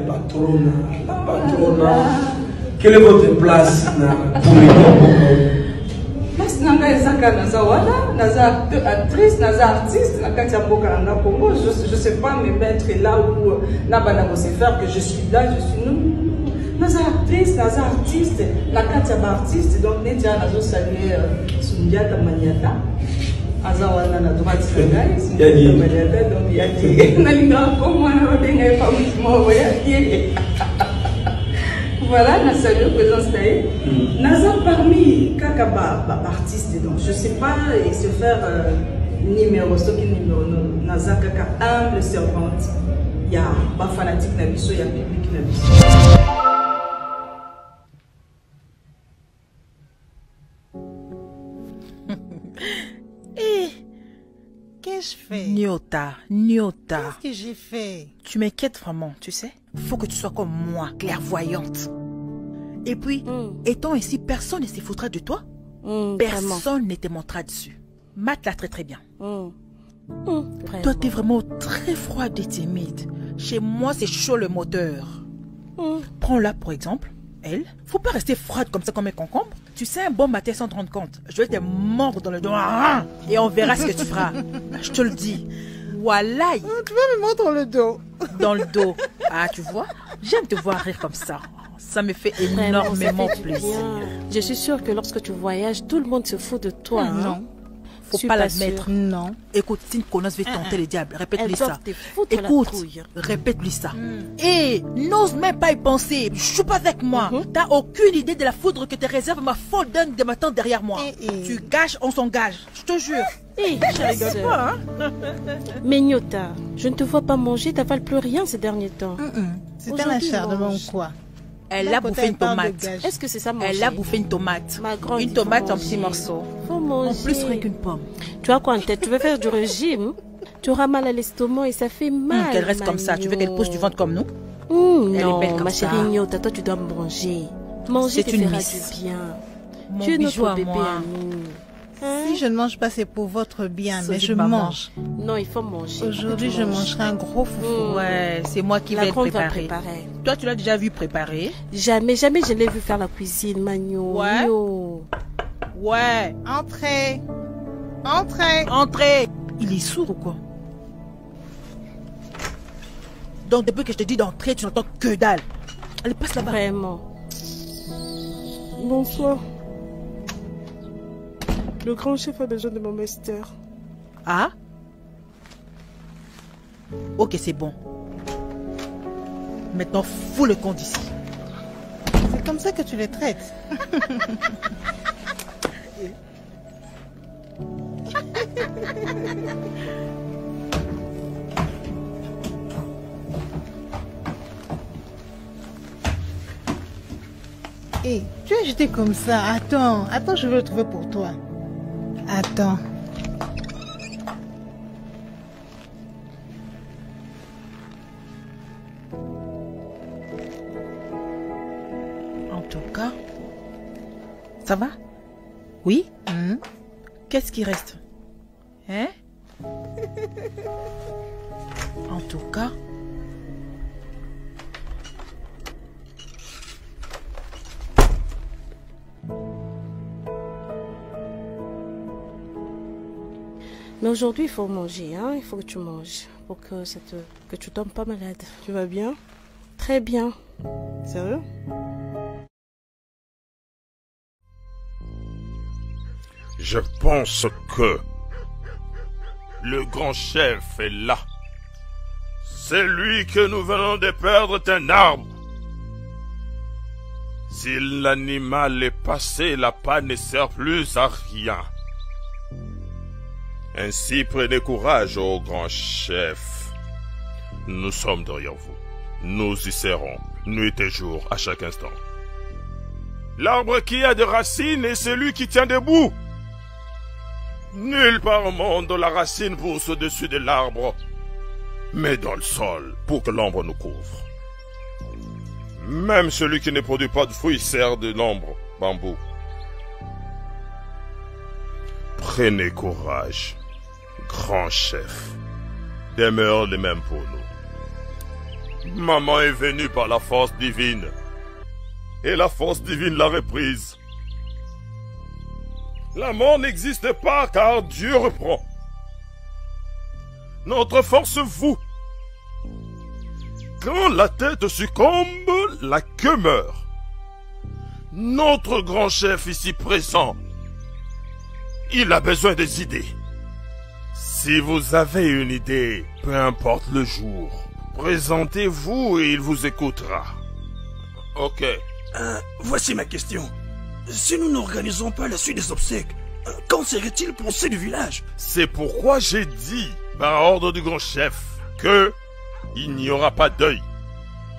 La patronne. Quelle est votre place pour les gens? Place nanga ezaka naza wana, naza actrice, naza artiste, na kati ya mboka nanga Congo. Je sais pas me mettre là où nabana se faire que je suis là, je suis nous. Naza actrice, naza artiste, na kati ya artiste, donc netia nazo saluer Sundiata Maniata. Aza wana na droite ngai, Sundiata Maniata, donc yaki na linga comme moi na denga pas mo yaki. Voilà, nous saluons présence taille. Nous parmi Kakaba artistes, donc je ne sais pas et se faire numéro, ce qui numéro, nous Kaka humble servante. Il y a pas fanatique nabiso, il y a public nabiso. Qu'est-ce que je fais? Nyota. Qu'est-ce que j'ai fait? Tu m'inquiètes vraiment, tu sais. Faut que tu sois comme moi, clairvoyante. Et puis, étant ici, personne ne se foutra de toi. Personne ne te montrera dessus. Matt l'a très bien. Toi, t'es vraiment très froide et timide. Chez moi, c'est chaud le moteur. Prends-la, pour exemple. Elle, faut pas rester froide comme ça comme un concombre. Tu sais, un bon matin sans te rendre compte, je vais te mordre dans le dos et on verra ce que tu feras. Je te le dis. Voilà. Tu vas me mordre dans le dos. Dans le dos. Ah, tu vois, j'aime te voir rire comme ça. Ça me fait énormément plaisir. Je suis sûre que lorsque tu voyages, tout le monde se fout de toi. Non. Faut pas l'admettre. Non. Écoute, si une connasse veut tenter le diable, répète-lui ça. Écoute, répète-lui ça. Et n'ose même pas y penser. Joue pas avec moi. T'as aucune idée de la foudre que te réserve ma folle dingue de m'attendre derrière moi. Tu gages, on s'engage. Je te jure. Je rigole pas, hein? Mais Nyota, je ne te vois pas manger, t'avales plus rien ces derniers temps. C'est un acharnement ou quoi? Elle a bouffé une tomate. Est-ce que c'est ça manger? Elle a bouffé une tomate. Ma grande, une tomate en petits morceaux. Faut manger. En plus, rien qu'une pomme. Tu as quoi en tête? Tu veux faire du régime? Tu auras mal à l'estomac et ça fait mal. Qu'elle reste comme ça. Tu veux qu'elle pousse du ventre comme nous? Non, ma chérie Nyota, toi tu dois manger. Manger te fera du bien. Tu es notre bébé à nous. Si je ne mange pas, c'est pour votre bien, mais je mange. Non, il faut manger. Aujourd'hui, je mangerai un gros foufou. Ouais, c'est moi qui vais préparer. Toi, tu l'as déjà vu préparer? Jamais je l'ai vu faire la cuisine, Magno. Ouais. Entrez. Il est sourd ou quoi? Donc, depuis que je te dis d'entrer, tu n'entends que dalle. Allez, passe là-bas. Vraiment. Bonsoir. Le grand chef a besoin de mon master. Ah? Ok, c'est bon. Maintenant, fous le camp d'ici. C'est comme ça que tu les traites. Hé, tu es jeté comme ça. Attends, je vais le trouver pour toi. Attends. En tout cas, ça va? Oui? Qu'est-ce qui reste? Hein? En tout cas... Mais aujourd'hui, il faut manger, hein? Il faut que tu manges pour que que tu tombes pas malade. Tu vas bien? Très bien. Sérieux? Je pense que le grand chef est là. C'est lui que nous venons de perdre un arbre. Si l'animal est passé, la panne ne sert plus à rien. Ainsi, prenez courage, ô grand chef. Nous sommes derrière vous. Nous y serons, nuit et jour, à chaque instant. L'arbre qui a des racines est celui qui tient debout. Nulle part au monde la racine pousse au-dessus de l'arbre, mais dans le sol, pour que l'ombre nous couvre. Même celui qui ne produit pas de fruits sert de l'ombre, bambou. Prenez courage, grand chef. Demeure le même pour nous. Maman est venue par la force divine. Et la force divine l'a reprise. La mort n'existe pas car Dieu reprend. Notre force vous. Quand la tête succombe, la queue meurt. Notre grand chef ici présent, il a besoin des idées. Si vous avez une idée, peu importe le jour, présentez-vous et il vous écoutera. Ok. Voici ma question. Si nous n'organisons pas la suite des obsèques, qu'en serait-il pour ceux du village? C'est pourquoi j'ai dit, par ordre du grand chef, que il n'y aura pas deuil.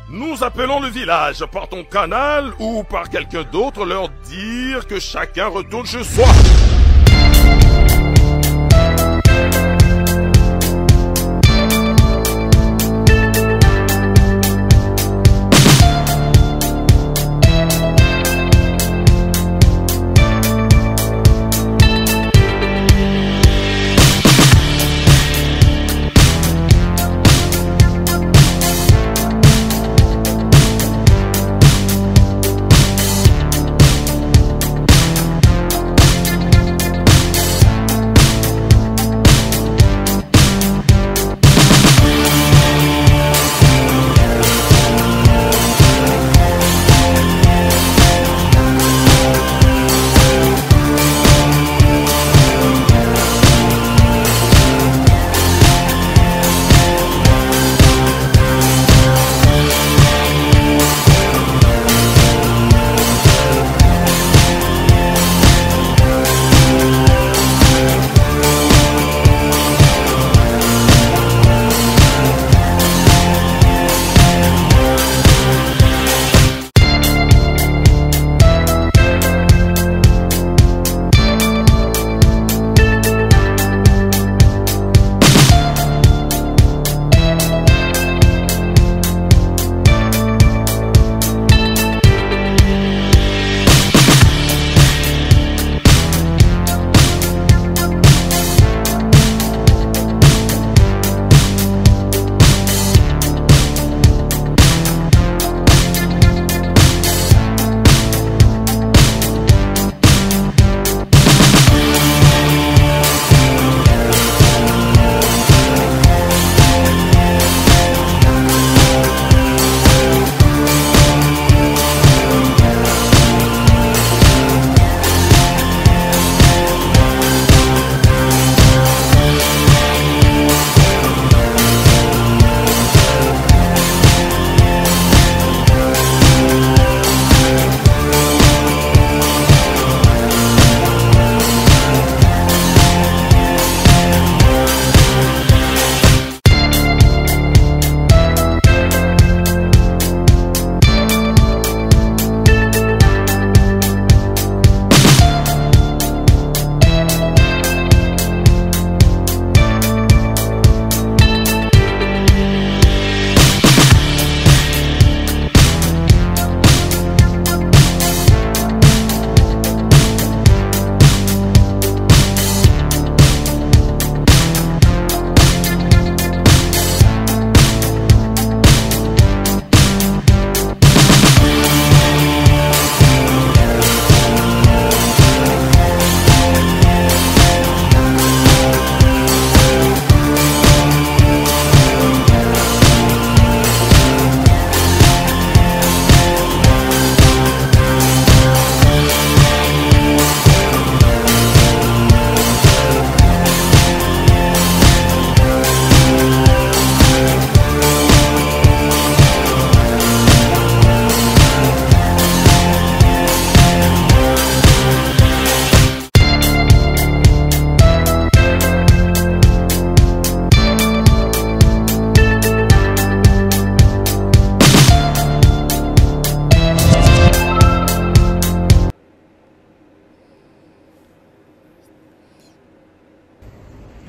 Nous appelons le village par ton canal ou par quelqu'un d'autre leur dire que chacun retourne chez soi.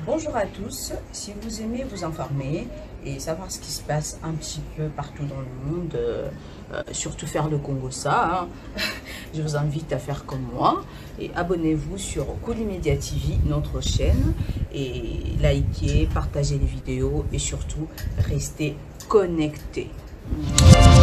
Bonjour à tous, si vous aimez vous informer et savoir ce qui se passe un petit peu partout dans le monde, surtout faire le Congo-ça, hein, je vous invite à faire comme moi et abonnez-vous sur Kolimedia TV, notre chaîne, et likez, partagez les vidéos et surtout restez connectés. Mm.